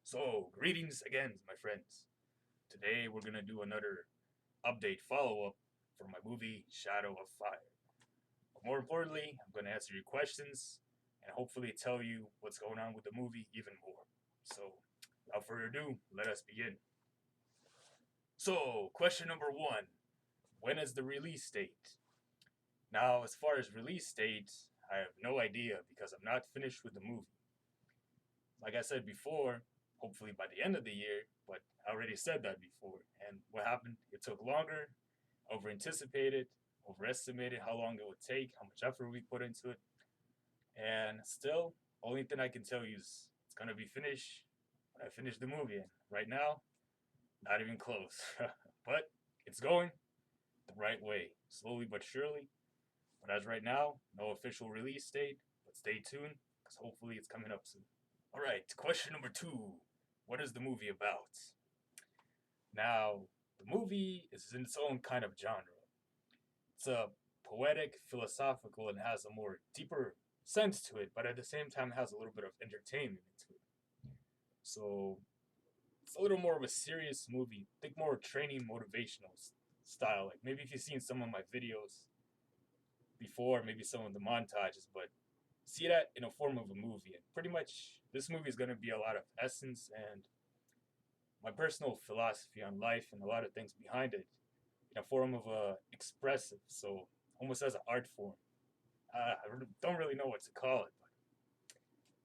So, greetings again, my friends. Today we're gonna do another update follow up for my movie Shadow of Fire. But more importantly, I'm gonna answer your questions and hopefully tell you what's going on with the movie even more. So, without further ado, let us begin. So, question number one: when is the release date? Now, as far as release date, I have no idea because I'm not finished with the movie. Like I said before, hopefully by the end of the year, but I already said that before. And what happened? It took longer, over anticipated, overestimated how long it would take, how much effort we put into it. And still, only thing I can tell you is it's gonna be finished when I finish the movie. And right now, not even close. But it's going the right way, slowly but surely. But as right now, no official release date, but stay tuned, because hopefully it's coming up soon. All right, question number two. What is the movie about? Now, the movie is in its own kind of genre. It's a poetic, philosophical, and has a more deeper sense to it, but at the same time has a little bit of entertainment into it. So it's a little more of a serious movie. Think more training motivational style. Like maybe if you've seen some of my videos before, maybe some of the montages, but see that in a form of a movie. And pretty much this movie is going to be a lot of essence and my personal philosophy on life and a lot of things behind it in a form of expressive, so almost as an art form. Don't really know what to call it,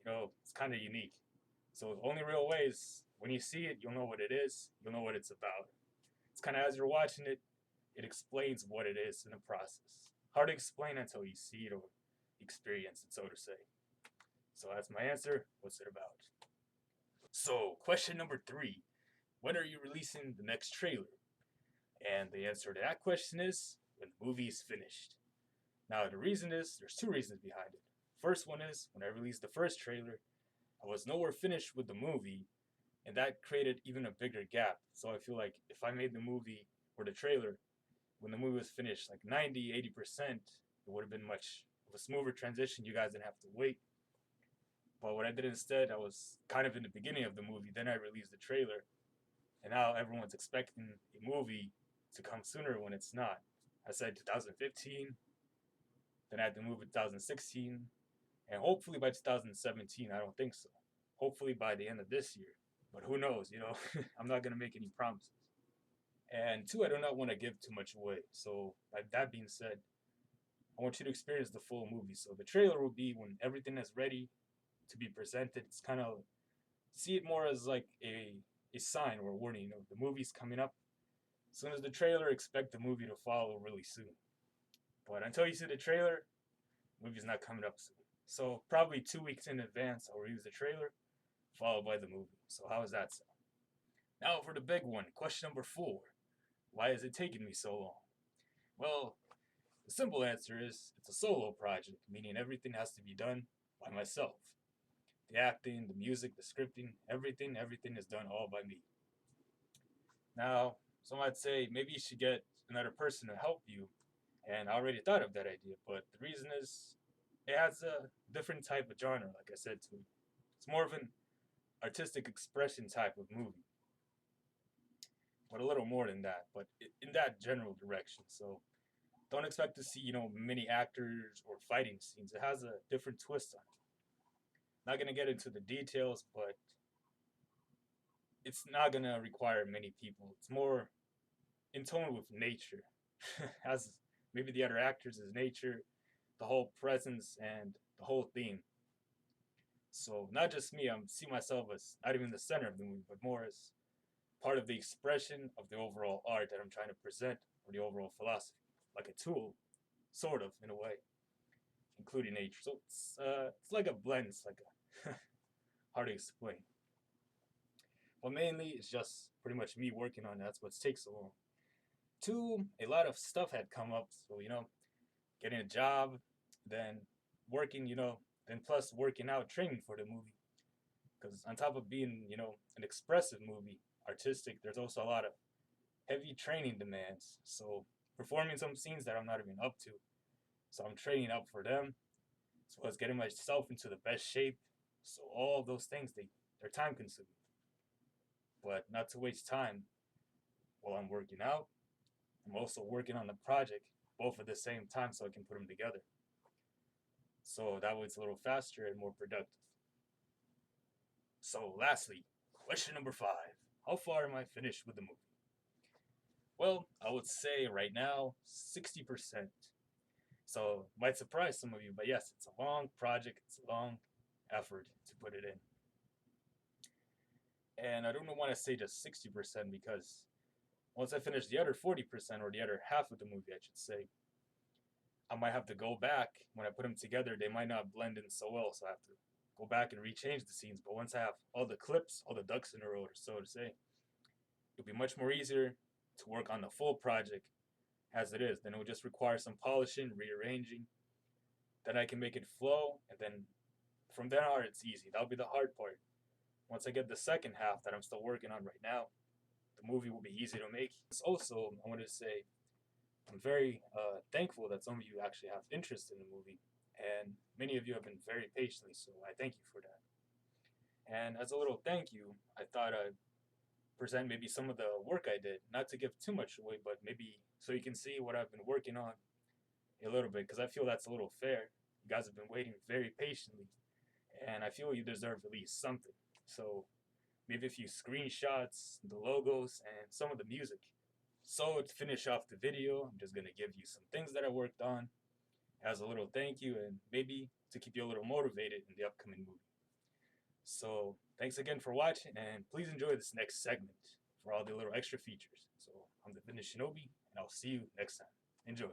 but it's kind of unique. So the only real way is when you see it, you'll know what it is. You'll know what it's about. It's kind of as you're watching it, it explains what it is in the process. Hard to explain until you see it or experience it, so to say. So that's my answer. What's it about? So, question number three: when are you releasing the next trailer? And the answer to that question is when the movie is finished. Now, the reason is there's two reasons behind it. First one is when I released the first trailer, I was nowhere finished with the movie, and that created even a bigger gap. So I feel like if I made the movie or the trailer when the movie was finished, like 90, 80%, it would have been much of a smoother transition. You guys didn't have to wait. But what I did instead, I was kind of in the beginning of the movie, then I released the trailer, and now everyone's expecting a movie to come sooner when it's not. I said 2015, then I had to move it 2016, and hopefully by 2017. I don't think so. Hopefully by the end of this year, but who knows? I'm not gonna make any promises. And two, I do not want to give too much away. So, like that being said, I want you to experience the full movie. So the trailer will be when everything is ready to be presented. It's kind of see it more as like a sign or a warning. The movie's coming up. As soon as the trailer, expect the movie to follow really soon. But until you see the trailer, the movie's not coming up soon. So probably 2 weeks in advance, I'll release the trailer, followed by the movie. So how does that sound? Now for the big one, question number four. Why is it taking me so long? Well, the simple answer is it's a solo project, meaning everything has to be done by myself. The acting, the music, the scripting, everything is done all by me. Now, some might say maybe you should get another person to help you, and I already thought of that idea, but the reason is it has a different type of genre, like I said to you. It's more of an artistic expression type of movie, but a little more than that, but in that general direction. So don't expect to see, many actors or fighting scenes. It has a different twist on it. Not gonna get into the details, but it's not gonna require many people. It's more in tone with nature, as maybe the other actors is nature, the whole presence and the whole theme. So not just me, I'm see myself as not even the center of the movie, but more as part of the expression of the overall art that I'm trying to present or the overall philosophy, like a tool, sort of in a way, including nature. So it's like a blend. It's like a hard to explain. But mainly, it's just pretty much me working on it. That's what takes so long. Two, a lot of stuff had come up. So, getting a job, then working, then plus working out, training for the movie. Because on top of being, an expressive movie, artistic, there's also a lot of heavy training demands. So, performing some scenes that I'm not even up to. So, I'm training up for them, as well as getting myself into the best shape. So, all of those things, they're time consuming. but not to waste time while I'm working out. I'm also working on the project both at the same time so I can put them together. So that way it's a little faster and more productive. So, lastly, question number 5. How far am I finished with the movie? Well, I would say right now, 60%. So, it might surprise some of you, but yes, it's a long project, it's a long effort to put it in. And I don't want to say just 60% because once I finish the other 40%, or the other half of the movie, I should say, I might have to go back. When I put them together, they might not blend in so well, so I have to go back and rechange the scenes. But once I have all the clips, all the ducks in a row, so to say, it'll be much more easier to work on the full project as it is. Then it will just require some polishing, rearranging. Then I can make it flow, and then from then on, it's easy. That'll be the hard part. Once I get the second half that I'm still working on right now, the movie will be easy to make. Also, I wanted to say I'm very thankful that some of you actually have interest in the movie, and many of you have been very patiently, so I thank you for that. And as a little thank you, I thought I'd present maybe some of the work I did, not to give too much away, but maybe so you can see what I've been working on a little bit, because I feel that's a little fair. You guys have been waiting very patiently, and I feel you deserve at least something. So maybe a few screenshots, the logos, and some of the music. So to finish off the video, I'm just going to give you some things that I worked on as a little thank you, and maybe to keep you a little motivated in the upcoming movie. So thanks again for watching, and please enjoy this next segment for all the little extra features. So I'm the Shinobi, and I'll see you next time. Enjoy.